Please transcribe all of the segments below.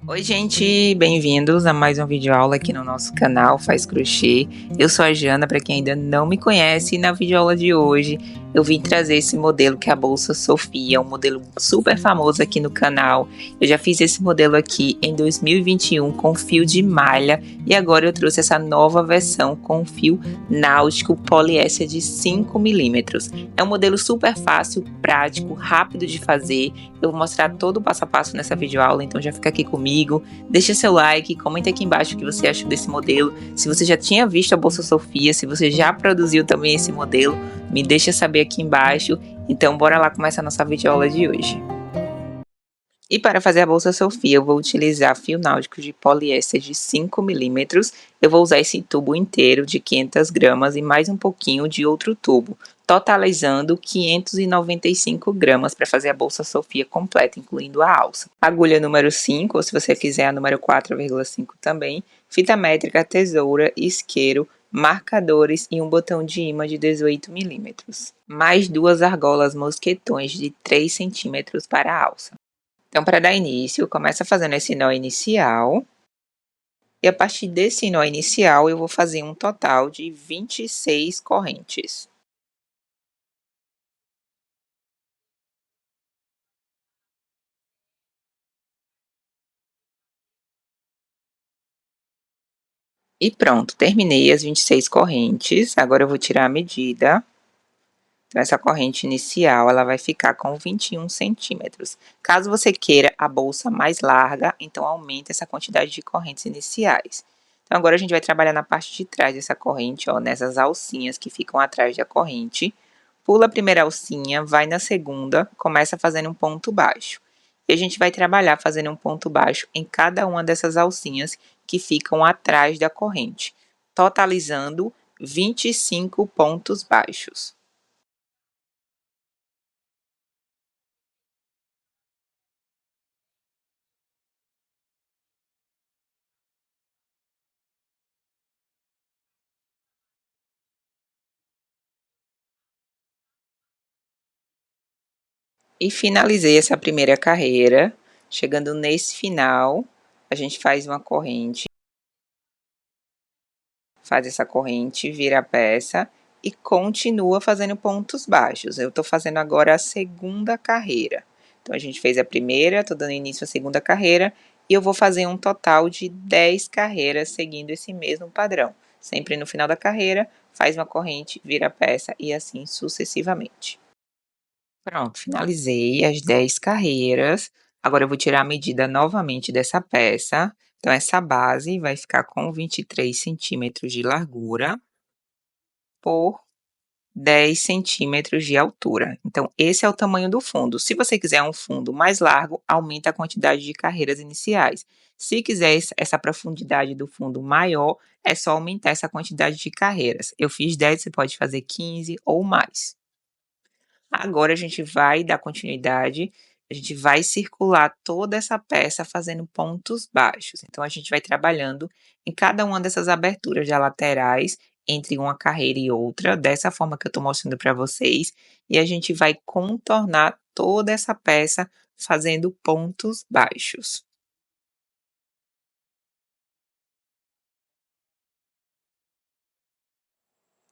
Oi, gente, bem-vindos a mais um vídeo aula aqui no nosso canal Faz Crochê. Eu sou a Jana, para quem ainda não me conhece, e na videoaula de hoje eu vim trazer esse modelo que é a Bolsa Sofia, um modelo super famoso aqui no canal. Eu já fiz esse modelo aqui em 2021 com fio de malha e agora eu trouxe essa nova versão com fio náutico poliéster de 5 milímetros. É um modelo super fácil, prático, rápido de fazer. Eu vou mostrar todo o passo a passo nessa videoaula, então já fica aqui comigo. Deixa seu like, comenta aqui embaixo o que você achou desse modelo. Se você já tinha visto a Bolsa Sofia, se você já produziu também esse modelo, me deixa saber aqui embaixo. Então bora lá começar a nossa videoaula de hoje. E para fazer a Bolsa Sofia, eu vou utilizar fio náutico de poliéster de 5 milímetros. Eu vou usar esse tubo inteiro de 500 gramas e mais um pouquinho de outro tubo, totalizando 595 gramas para fazer a Bolsa Sofia completa, incluindo a alça. Agulha número 5, ou se você quiser a número 4,5 também, fita métrica, tesoura, isqueiro, marcadores e um botão de imã de 18 milímetros. Mais duas argolas mosquetões de 3 centímetros para a alça. Então, para dar início, começa fazendo esse nó inicial. E a partir desse nó inicial, eu vou fazer um total de 26 correntes. E pronto, terminei as 26 correntes. Agora eu vou tirar a medida. Então, essa corrente inicial, ela vai ficar com 21 centímetros. Caso você queira a bolsa mais larga, então aumente essa quantidade de correntes iniciais. Então, agora a gente vai trabalhar na parte de trás dessa corrente, ó, nessas alcinhas que ficam atrás da corrente. Pula a primeira alcinha, vai na segunda, começa fazendo um ponto baixo. E a gente vai trabalhar fazendo um ponto baixo em cada uma dessas alcinhas que ficam atrás da corrente, totalizando 25 pontos baixos. E finalizei essa primeira carreira. Chegando nesse final, a gente faz uma corrente, faz essa corrente, vira a peça e continua fazendo pontos baixos. Eu tô fazendo agora a segunda carreira. Então, a gente fez a primeira, tô dando início à segunda carreira e eu vou fazer um total de 10 carreiras seguindo esse mesmo padrão. Sempre no final da carreira, faz uma corrente, vira a peça e assim sucessivamente. Pronto, finalizei as 10 carreiras. Agora eu vou tirar a medida novamente dessa peça. Então, essa base vai ficar com 23 centímetros de largura por 10 centímetros de altura. Então, esse é o tamanho do fundo. Se você quiser um fundo mais largo, aumenta a quantidade de carreiras iniciais. Se quiser essa profundidade do fundo maior, é só aumentar essa quantidade de carreiras. Eu fiz 10, você pode fazer 15 ou mais. Agora a gente vai dar continuidade, a gente vai circular toda essa peça fazendo pontos baixos. Então, a gente vai trabalhando em cada uma dessas aberturas já laterais, entre uma carreira e outra, dessa forma que eu estou mostrando para vocês, e a gente vai contornar toda essa peça fazendo pontos baixos.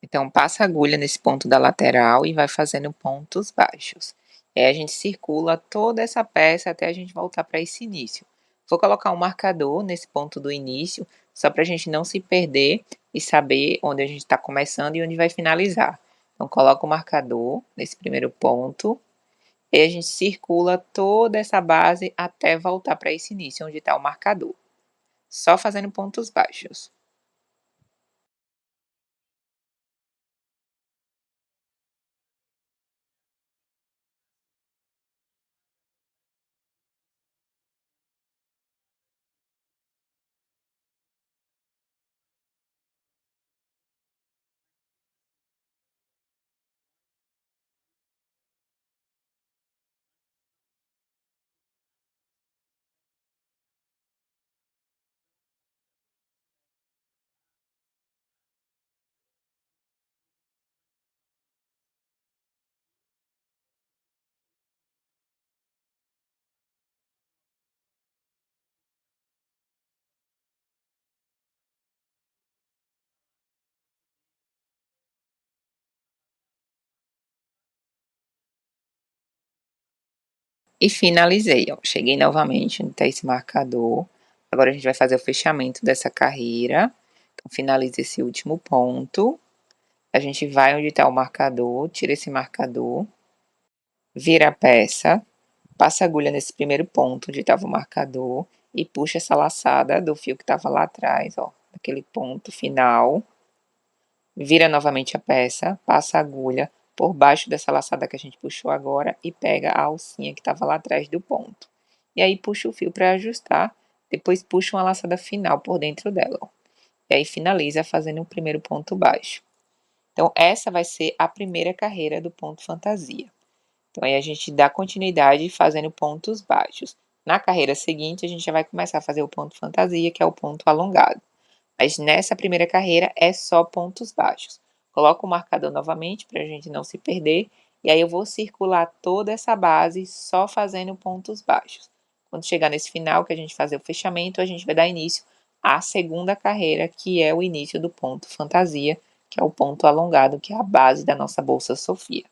Então, passa a agulha nesse ponto da lateral e vai fazendo pontos baixos. E aí a gente circula toda essa peça até a gente voltar para esse início. Vou colocar um marcador nesse ponto do início, só para a gente não se perder e saber onde a gente está começando e onde vai finalizar. Então, coloca o marcador nesse primeiro ponto e a gente circula toda essa base até voltar para esse início, onde está o marcador. Só fazendo pontos baixos. E finalizei, ó. Cheguei novamente onde tá esse marcador. Agora a gente vai fazer o fechamento dessa carreira. Então, finaliza esse último ponto. A gente vai onde tá o marcador, tira esse marcador, vira a peça, passa a agulha nesse primeiro ponto onde estava o marcador e puxa essa laçada do fio que estava lá atrás, ó, naquele ponto final. Vira novamente a peça, passa a agulha por baixo dessa laçada que a gente puxou agora e pega a alcinha que estava lá atrás do ponto. E aí puxa o fio para ajustar, depois puxa uma laçada final por dentro dela, ó. E aí finaliza fazendo o primeiro ponto baixo. Então essa vai ser a primeira carreira do ponto fantasia. Então aí a gente dá continuidade fazendo pontos baixos. Na carreira seguinte a gente já vai começar a fazer o ponto fantasia, que é o ponto alongado. Mas nessa primeira carreira é só pontos baixos. Coloco o marcador novamente para a gente não se perder. E aí eu vou circular toda essa base só fazendo pontos baixos. Quando chegar nesse final, que a gente fazer o fechamento, a gente vai dar início à segunda carreira, que é o início do ponto fantasia, que é o ponto alongado, que é a base da nossa bolsa Sofia.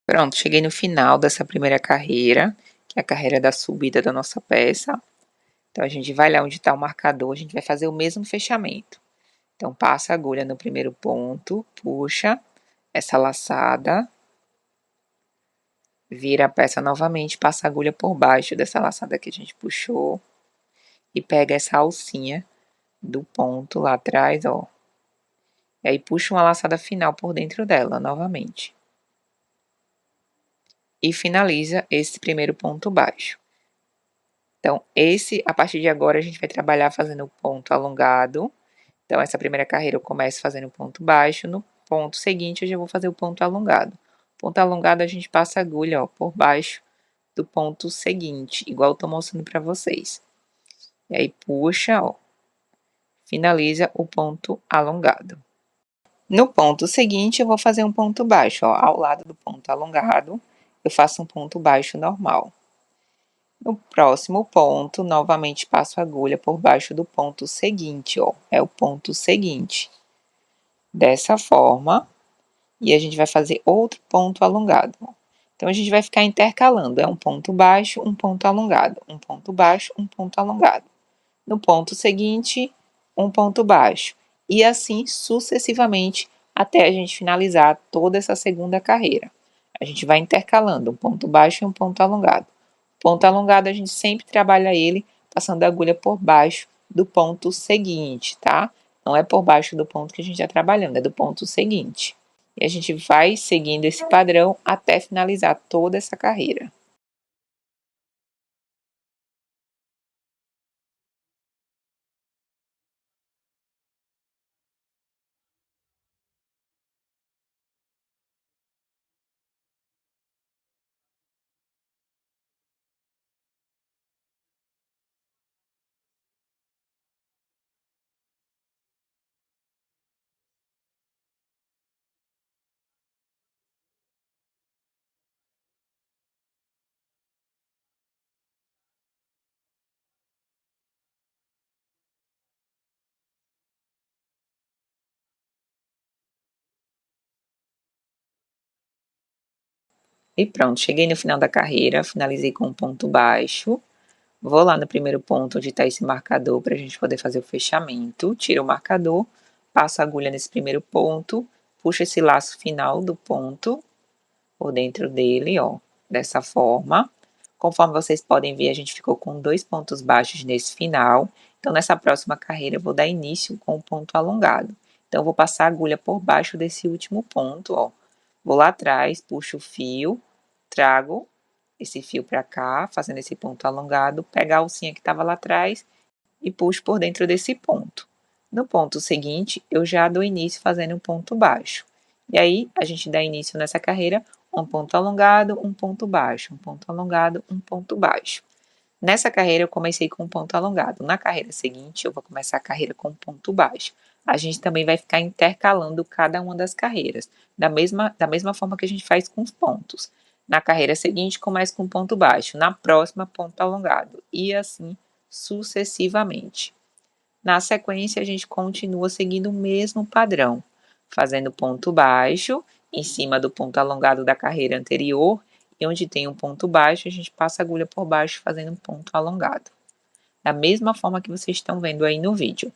Pronto, cheguei no final dessa primeira carreira, que é a carreira da subida da nossa peça. Então, a gente vai lá onde está o marcador, a gente vai fazer o mesmo fechamento. Então, passa a agulha no primeiro ponto, puxa essa laçada, vira a peça novamente, passa a agulha por baixo dessa laçada que a gente puxou e pega essa alcinha do ponto lá atrás, ó. E aí puxa uma laçada final por dentro dela novamente. E finaliza esse primeiro ponto baixo. Então, a partir de agora, a gente vai trabalhar fazendo ponto alongado. Então, essa primeira carreira eu começo fazendo ponto baixo, no ponto seguinte eu já vou fazer o ponto alongado. Ponto alongado a gente passa a agulha, ó, por baixo do ponto seguinte, igual eu tô mostrando para vocês. E aí puxa, ó, finaliza o ponto alongado. No ponto seguinte eu vou fazer um ponto baixo, ó, ao lado do ponto alongado, eu faço um ponto baixo normal. No próximo ponto, novamente passo a agulha por baixo do ponto seguinte, ó, é o ponto seguinte. Dessa forma, e a gente vai fazer outro ponto alongado. Então, a gente vai ficar intercalando, é um ponto baixo, um ponto alongado, um ponto baixo, um ponto alongado. No ponto seguinte, um ponto baixo. E assim sucessivamente até a gente finalizar toda essa segunda carreira. A gente vai intercalando um ponto baixo e um ponto alongado. Ponto alongado a gente sempre trabalha ele passando a agulha por baixo do ponto seguinte, tá? Não é por baixo do ponto que a gente está trabalhando, é do ponto seguinte. E a gente vai seguindo esse padrão até finalizar toda essa carreira. E pronto, cheguei no final da carreira, finalizei com um ponto baixo. Vou lá no primeiro ponto onde está esse marcador para a gente poder fazer o fechamento. Tiro o marcador, passo a agulha nesse primeiro ponto, puxo esse laço final do ponto por dentro dele, ó, dessa forma. Conforme vocês podem ver, a gente ficou com dois pontos baixos nesse final. Então, nessa próxima carreira, eu vou dar início com o ponto alongado. Então, eu vou passar a agulha por baixo desse último ponto, ó. Vou lá atrás, puxo o fio, trago esse fio para cá, fazendo esse ponto alongado, pego a alcinha que estava lá atrás e puxo por dentro desse ponto. No ponto seguinte, eu já dou início fazendo um ponto baixo. E aí, a gente dá início nessa carreira, um ponto alongado, um ponto baixo, um ponto alongado, um ponto baixo. Nessa carreira, eu comecei com um ponto alongado. Na carreira seguinte, eu vou começar a carreira com um ponto baixo. A gente também vai ficar intercalando cada uma das carreiras, da mesma forma que a gente faz com os pontos. Na carreira seguinte, comece com ponto baixo, na próxima, ponto alongado, e assim sucessivamente. Na sequência, a gente continua seguindo o mesmo padrão, fazendo ponto baixo em cima do ponto alongado da carreira anterior, e onde tem um ponto baixo, a gente passa a agulha por baixo fazendo um ponto alongado. Da mesma forma que vocês estão vendo aí no vídeo.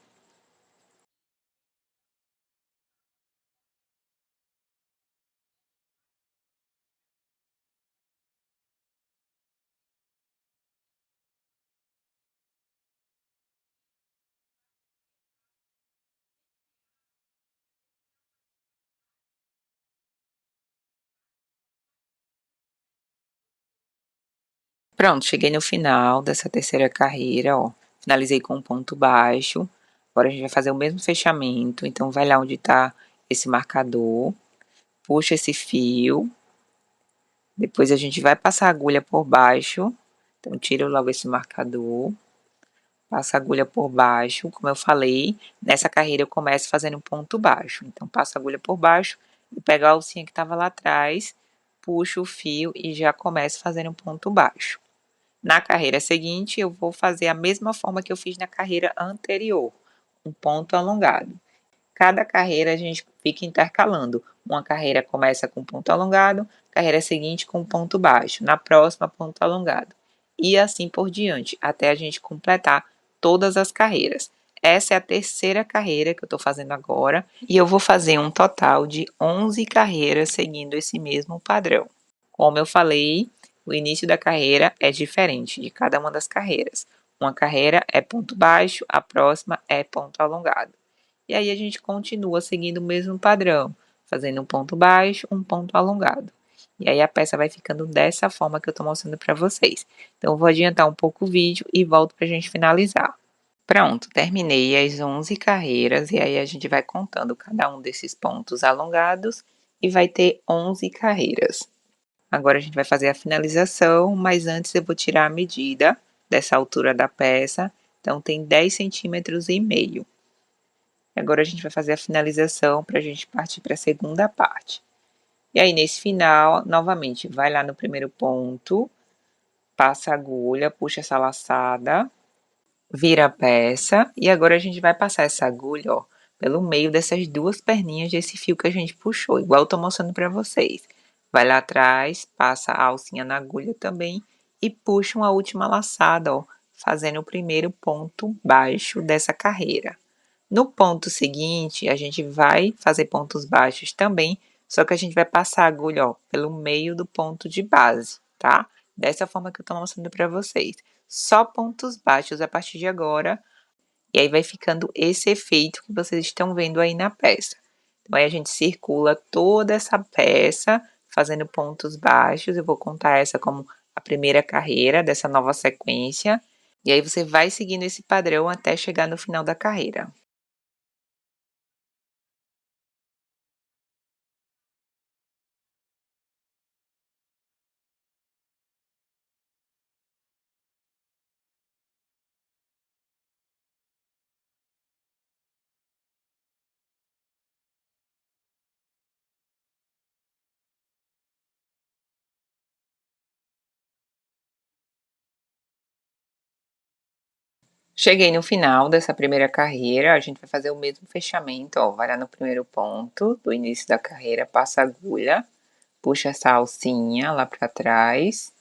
Pronto, cheguei no final dessa terceira carreira, ó. Finalizei com um ponto baixo. Agora a gente vai fazer o mesmo fechamento. Então, vai lá onde tá esse marcador, puxa esse fio. Depois a gente vai passar a agulha por baixo. Então, tira logo esse marcador. Passa a agulha por baixo. Como eu falei, nessa carreira eu começo fazendo um ponto baixo. Então, passa a agulha por baixo e pego a alcinha que estava lá atrás, puxo o fio e já começo fazendo um ponto baixo. Na carreira seguinte, eu vou fazer a mesma forma que eu fiz na carreira anterior, um ponto alongado. Cada carreira a gente fica intercalando. Uma carreira começa com ponto alongado, carreira seguinte com ponto baixo, na próxima ponto alongado. E assim por diante, até a gente completar todas as carreiras. Essa é a terceira carreira que eu estou fazendo agora e eu vou fazer um total de 11 carreiras seguindo esse mesmo padrão. Como eu falei, o início da carreira é diferente de cada uma das carreiras. Uma carreira é ponto baixo, a próxima é ponto alongado. E aí a gente continua seguindo o mesmo padrão, fazendo um ponto baixo, um ponto alongado. E aí a peça vai ficando dessa forma que eu estou mostrando para vocês. Então eu vou adiantar um pouco o vídeo e volto para a gente finalizar. Pronto, terminei as 11 carreiras e aí a gente vai contando cada um desses pontos alongados e vai ter 11 carreiras. Agora a gente vai fazer a finalização, mas antes eu vou tirar a medida dessa altura da peça. Então tem 10,5 cm. Agora a gente vai fazer a finalização para a gente partir para a segunda parte. E aí nesse final, novamente, vai lá no primeiro ponto, passa a agulha, puxa essa laçada, vira a peça e agora a gente vai passar essa agulha, ó, pelo meio dessas duas perninhas desse fio que a gente puxou, igual eu tô mostrando para vocês. Vai lá atrás, passa a alcinha na agulha também e puxa uma última laçada, ó, fazendo o primeiro ponto baixo dessa carreira. No ponto seguinte, a gente vai fazer pontos baixos também, só que a gente vai passar a agulha, ó, pelo meio do ponto de base, tá? Dessa forma que eu tô mostrando para vocês. Só pontos baixos a partir de agora, e aí vai ficando esse efeito que vocês estão vendo aí na peça. Então aí a gente circula toda essa peça fazendo pontos baixos. Eu vou contar essa como a primeira carreira dessa nova sequência. E aí você vai seguindo esse padrão até chegar no final da carreira. Cheguei no final dessa primeira carreira, a gente vai fazer o mesmo fechamento, ó, vai lá no primeiro ponto do início da carreira, passa a agulha, puxa essa alcinha lá para trás,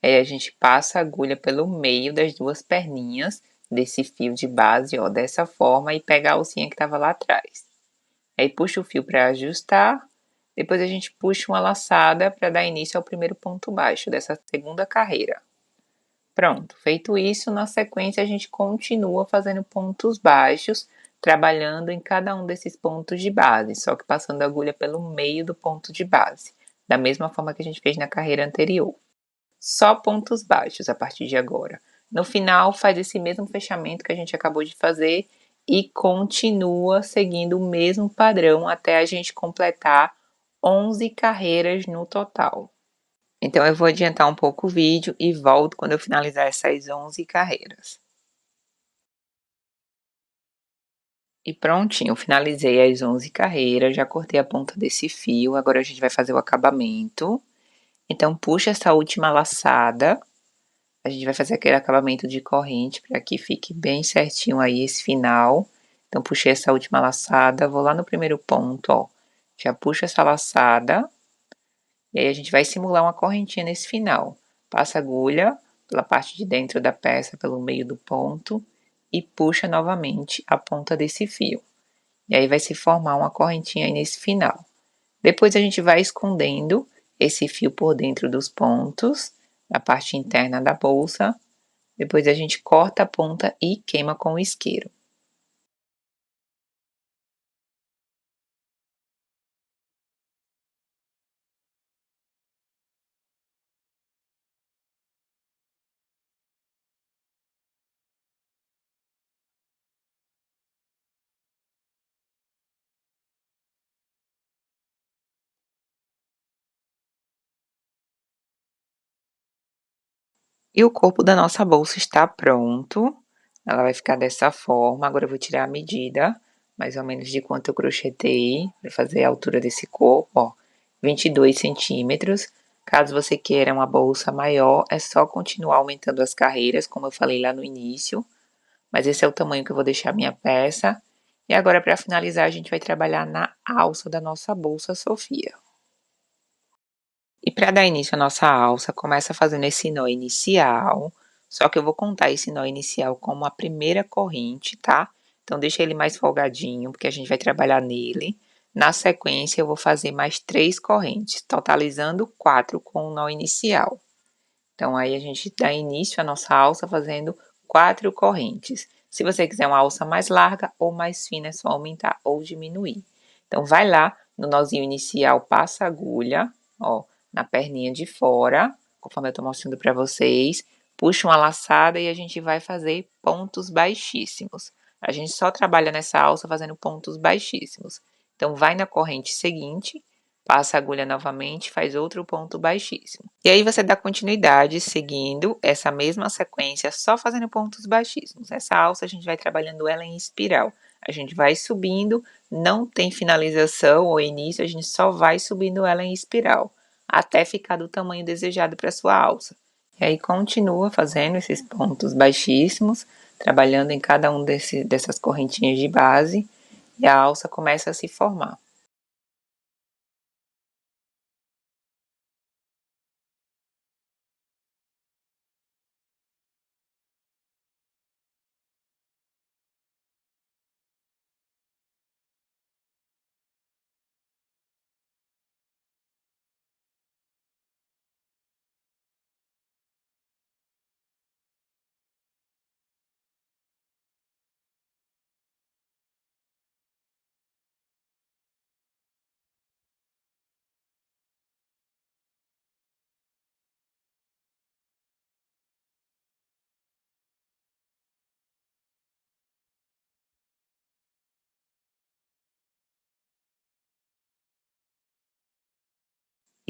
aí a gente passa a agulha pelo meio das duas perninhas desse fio de base, ó, dessa forma, e pega a alcinha que estava lá atrás. Aí puxa o fio para ajustar, depois a gente puxa uma laçada para dar início ao primeiro ponto baixo dessa segunda carreira. Pronto, feito isso, na sequência a gente continua fazendo pontos baixos, trabalhando em cada um desses pontos de base, só que passando a agulha pelo meio do ponto de base, da mesma forma que a gente fez na carreira anterior. Só pontos baixos a partir de agora. No final, faz esse mesmo fechamento que a gente acabou de fazer e continua seguindo o mesmo padrão até a gente completar 11 carreiras no total. Então eu vou adiantar um pouco o vídeo e volto quando eu finalizar essas 11 carreiras. E prontinho, finalizei as 11 carreiras, já cortei a ponta desse fio, agora a gente vai fazer o acabamento. Então, puxa essa última laçada. A gente vai fazer aquele acabamento de corrente para que fique bem certinho aí esse final. Então, puxei essa última laçada, vou lá no primeiro ponto, ó. Já puxo essa laçada. E aí a gente vai simular uma correntinha nesse final. Passa a agulha pela parte de dentro da peça, pelo meio do ponto, e puxa novamente a ponta desse fio. E aí vai se formar uma correntinha aí nesse final. Depois a gente vai escondendo esse fio por dentro dos pontos, na parte interna da bolsa. Depois a gente corta a ponta e queima com o isqueiro. E o corpo da nossa bolsa está pronto. Ela vai ficar dessa forma. Agora eu vou tirar a medida, mais ou menos de quanto eu crochetei, para fazer a altura desse corpo, ó, 22 centímetros. Caso você queira uma bolsa maior, é só continuar aumentando as carreiras, como eu falei lá no início. Mas esse é o tamanho que eu vou deixar a minha peça. E agora, para finalizar, a gente vai trabalhar na alça da nossa bolsa Sofia. E para dar início à nossa alça, começa fazendo esse nó inicial, só que eu vou contar esse nó inicial como a primeira corrente, tá? Então deixa ele mais folgadinho, porque a gente vai trabalhar nele. Na sequência, eu vou fazer mais 3 correntes, totalizando 4 com o nó inicial. Então aí a gente dá início à nossa alça fazendo 4 correntes. Se você quiser uma alça mais larga ou mais fina, é só aumentar ou diminuir. Então vai lá no nozinho inicial, passa a agulha, ó, na perninha de fora, conforme eu tô mostrando para vocês, puxa uma laçada e a gente vai fazer pontos baixíssimos. A gente só trabalha nessa alça fazendo pontos baixíssimos. Então vai na corrente seguinte, passa a agulha novamente, faz outro ponto baixíssimo. E aí você dá continuidade seguindo essa mesma sequência, só fazendo pontos baixíssimos. Essa alça a gente vai trabalhando ela em espiral. A gente vai subindo, não tem finalização ou início, a gente só vai subindo ela em espiral, até ficar do tamanho desejado para sua alça. E aí continua fazendo esses pontos baixíssimos, trabalhando em cada um dessas correntinhas de base, e a alça começa a se formar.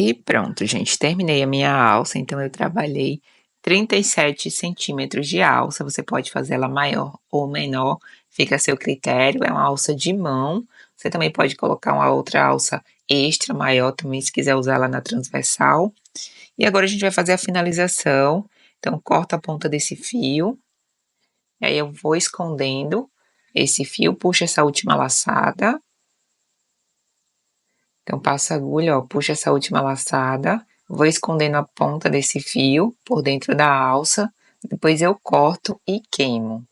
E pronto, gente, terminei a minha alça, então eu trabalhei 37 centímetros de alça, você pode fazer ela maior ou menor, fica a seu critério, é uma alça de mão, você também pode colocar uma outra alça extra maior também, se quiser usar ela na transversal. E agora a gente vai fazer a finalização, então corta a ponta desse fio, e aí eu vou escondendo esse fio, puxa essa última laçada, então, passa a agulha, ó, puxa essa última laçada, vou escondendo a ponta desse fio por dentro da alça, depois eu corto e queimo.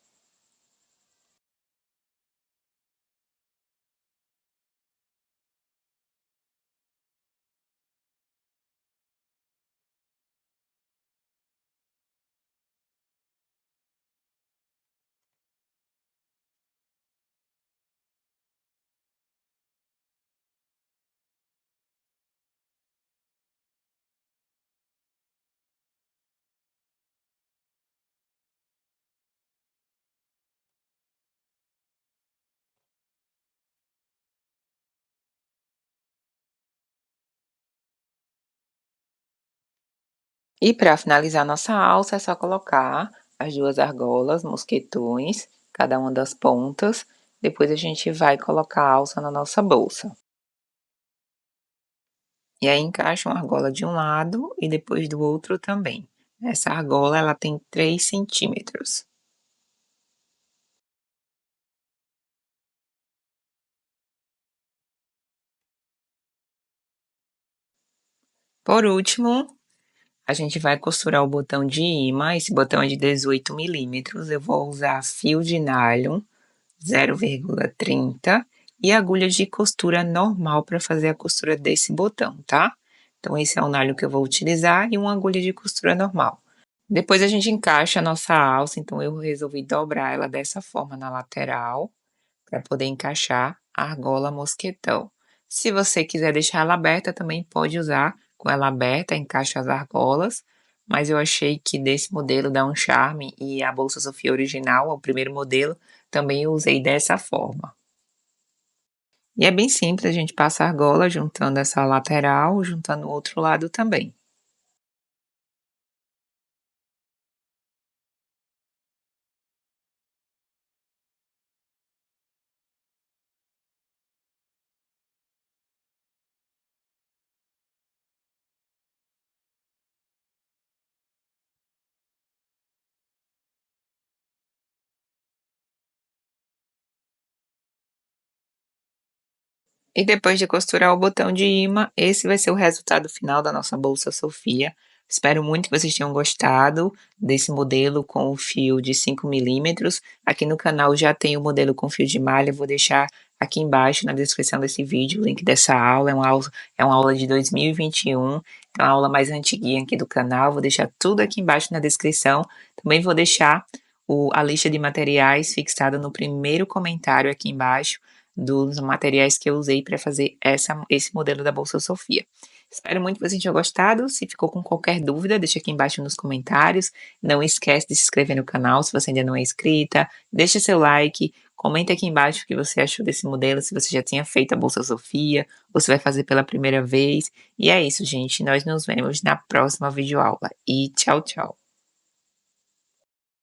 E para finalizar nossa alça, é só colocar as duas argolas, mosquetões, cada uma das pontas. Depois a gente vai colocar a alça na nossa bolsa. E aí encaixa uma argola de um lado e depois do outro também. Essa argola ela tem 3 centímetros. Por último, a gente vai costurar o botão de imã, esse botão é de 18 milímetros, eu vou usar fio de nylon 0,30 e agulha de costura normal para fazer a costura desse botão, tá? Então esse é o nylon que eu vou utilizar e uma agulha de costura normal. Depois a gente encaixa a nossa alça, então eu resolvi dobrar ela dessa forma na lateral, para poder encaixar a argola mosquetão. Se você quiser deixar ela aberta, também pode usar com ela aberta, encaixa as argolas, mas eu achei que desse modelo dá um charme e a bolsa Sofia original, o primeiro modelo, também eu usei dessa forma. E é bem simples, a gente passa a argola juntando essa lateral, juntando o outro lado também. E depois de costurar o botão de imã, esse vai ser o resultado final da nossa bolsa Sofia. Espero muito que vocês tenham gostado desse modelo com o fio de 5 milímetros. Aqui no canal já tem o modelo com fio de malha, eu vou deixar aqui embaixo na descrição desse vídeo o link dessa aula. É uma aula de 2021, então é a aula mais antiguinha aqui do canal. Vou deixar tudo aqui embaixo na descrição. Também vou deixar a lista de materiais fixada no primeiro comentário aqui embaixo dos materiais que eu usei para fazer esse modelo da Bolsa Sofia. Espero muito que vocês tenham gostado. Se ficou com qualquer dúvida, deixa aqui embaixo nos comentários. Não esquece de se inscrever no canal se você ainda não é inscrita. Deixa seu like, comenta aqui embaixo o que você achou desse modelo, se você já tinha feito a Bolsa Sofia, ou se vai fazer pela primeira vez. E é isso, gente. Nós nos vemos na próxima videoaula. E tchau, tchau.